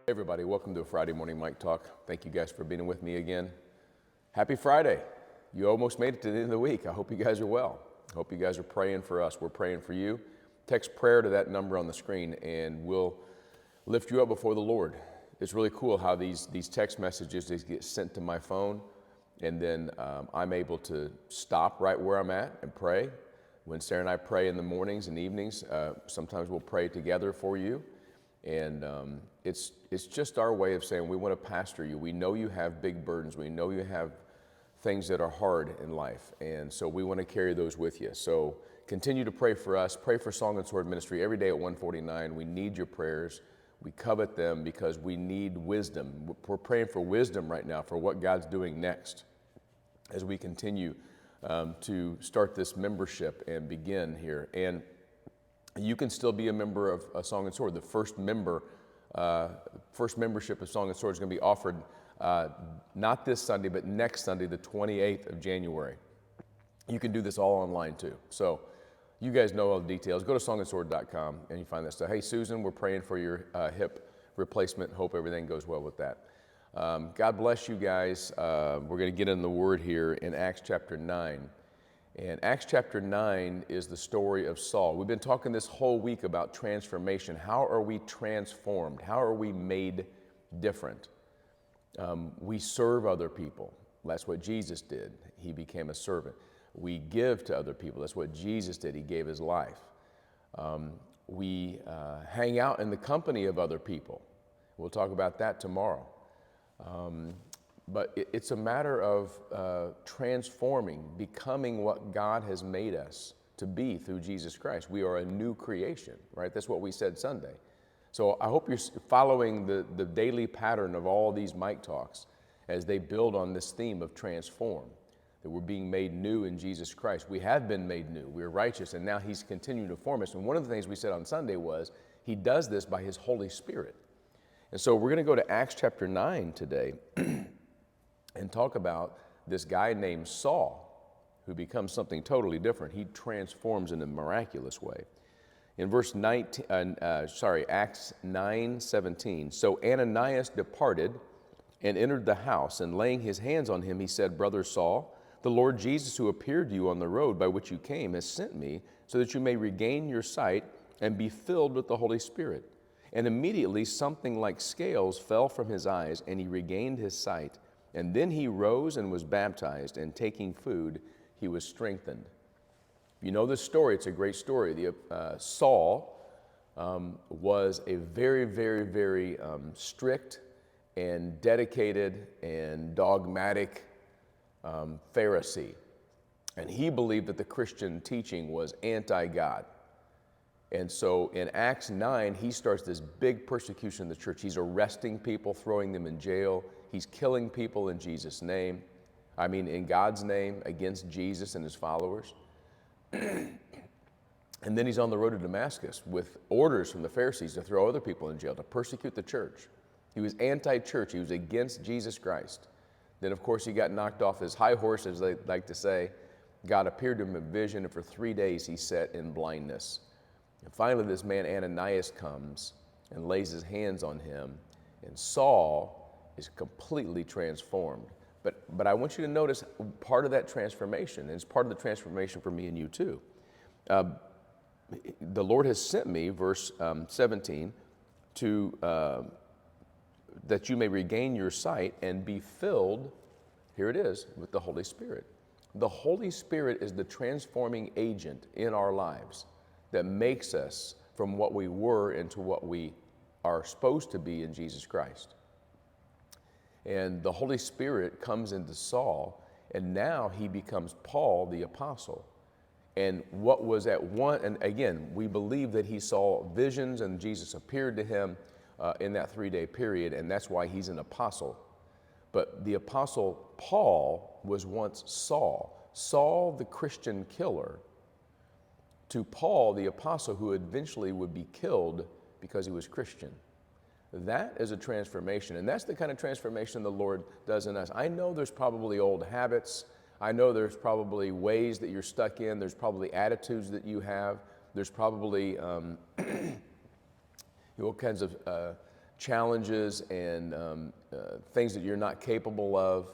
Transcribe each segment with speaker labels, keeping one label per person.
Speaker 1: Everybody, welcome to a Friday morning Mike Talk. Thank you guys for being with me again. Happy Friday. You almost made it to the end of the week. I hope you guys are well. I hope you guys are praying for us. We're praying for you. Text prayer to that number on the screen and we'll lift you up before the Lord. It's really cool how these text messages get sent to my phone, and then I'm able to stop right where I'm at and pray. When Sarah and I pray in the mornings and evenings, sometimes we'll pray together for you. And it's just our way of saying we want to pastor you. We know you have big burdens. We know you have things that are hard in life. And so we want to carry those with you. So continue to pray for us. Pray for Song and Sword Ministry every day at 1:49. We need your prayers. We covet them because we need wisdom. We're praying for wisdom right now for what God's doing next as we continue to start this membership and begin here. And you can still be a member of Song and Sword. The first membership of Song and Sword is going to be offered not this Sunday, but next Sunday, the 28th of January. You can do this all online too. So you guys know all the details. Go to songandsword.com and you find that stuff. Hey, Susan, we're praying for your hip replacement. Hope everything goes well with that. God bless you guys. We're going to get in the Word here in Acts chapter 9. And Acts chapter 9 is the story of Saul. We've been talking this whole week about transformation. How are we transformed? How are we made different? We serve other people. That's what Jesus did. He became a servant. We give to other people. That's what Jesus did. He gave his life. We hang out in the company of other people. We'll talk about that tomorrow. But it's a matter of transforming, becoming what God has made us to be through Jesus Christ. We are a new creation, right? That's what we said Sunday. So I hope you're following the daily pattern of all these Mike Talks as they build on this theme of transform, that we're being made new in Jesus Christ. We have been made new. We're righteous, and now he's continuing to form us. And one of the things we said on Sunday was he does this by his Holy Spirit. And so we're going to go to Acts chapter 9 today and talk about this guy named Saul, who becomes something totally different. He transforms in a miraculous way. In verse 19, Acts 9:17, so Ananias departed and entered the house, and laying his hands on him, he said, Brother Saul, the Lord Jesus, who appeared to you on the road by which you came, has sent me so that you may regain your sight and be filled with the Holy Spirit. And immediately something like scales fell from his eyes, and he regained his sight. And then he rose and was baptized, and taking food, he was strengthened. If you know this story, it's a great story. Saul was a very, very, very strict and dedicated and dogmatic Pharisee. And he believed that the Christian teaching was anti-God. And so in Acts 9, he starts this big persecution in the church. He's arresting people, throwing them in jail. He's killing people in Jesus' name. In God's name, against Jesus and his followers. And then he's on the road to Damascus with orders from the Pharisees to throw other people in jail, to persecute the church. He was anti-church. He was against Jesus Christ. Then, of course, he got knocked off his high horse, as they like to say. God appeared to him in a vision, and for 3 days he sat in blindness. And finally, this man Ananias comes and lays his hands on him, and Saul is completely transformed. But I want you to notice part of that transformation, and it's part of the transformation for me and you too. The Lord has sent me, verse 17, that you may regain your sight and be filled, here it is, with the Holy Spirit. The Holy Spirit is the transforming agent in our lives that makes us from what we were into what we are supposed to be in Jesus Christ. And the Holy Spirit comes into Saul, and now he becomes Paul the apostle. And what was at one, and again, we believe that he saw visions and Jesus appeared to him in that 3-day period, and that's why he's an apostle. But the apostle Paul was once Saul. Saul, the Christian killer, to Paul, the apostle, who eventually would be killed because he was Christian. That is a transformation, and that's the kind of transformation the Lord does in us. I know there's probably old habits. I know there's probably ways that you're stuck in. There's probably attitudes that you have. There's probably all kinds of challenges and things that you're not capable of,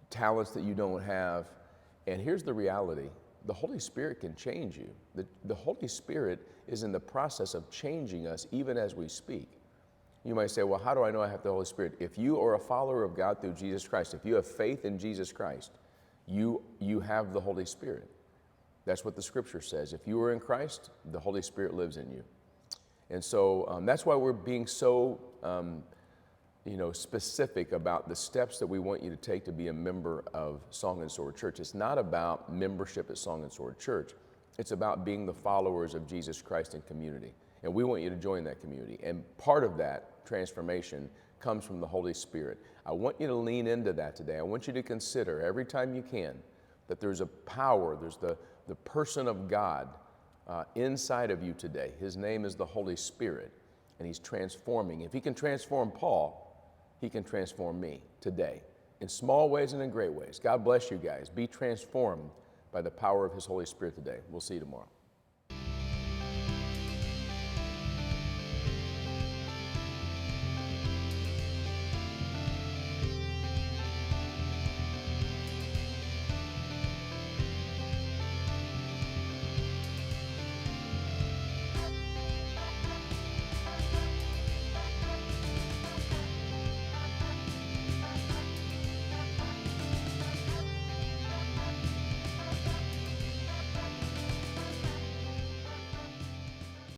Speaker 1: talents that you don't have. And here's the reality. The Holy Spirit can change you. The Holy Spirit is in the process of changing us even as we speak. You might say, well, how do I know I have the Holy Spirit? If you are a follower of God through Jesus Christ, if you have faith in Jesus Christ, you have the Holy Spirit. That's what the scripture says. If you are in Christ, the Holy Spirit lives in you. And so that's why we're being so specific about the steps that we want you to take to be a member of Song and Sword Church. It's not about membership at Song and Sword Church. It's about being the followers of Jesus Christ in community. And we want you to join that community. And part of that transformation comes from the Holy Spirit. I want you to lean into that today. I want you to consider every time you can that there's a power, there's the person of God inside of you today. His name is the Holy Spirit, and he's transforming. If he can transform Paul, he can transform me today in small ways and in great ways. God bless you guys. Be transformed by the power of his Holy Spirit today. We'll see you tomorrow.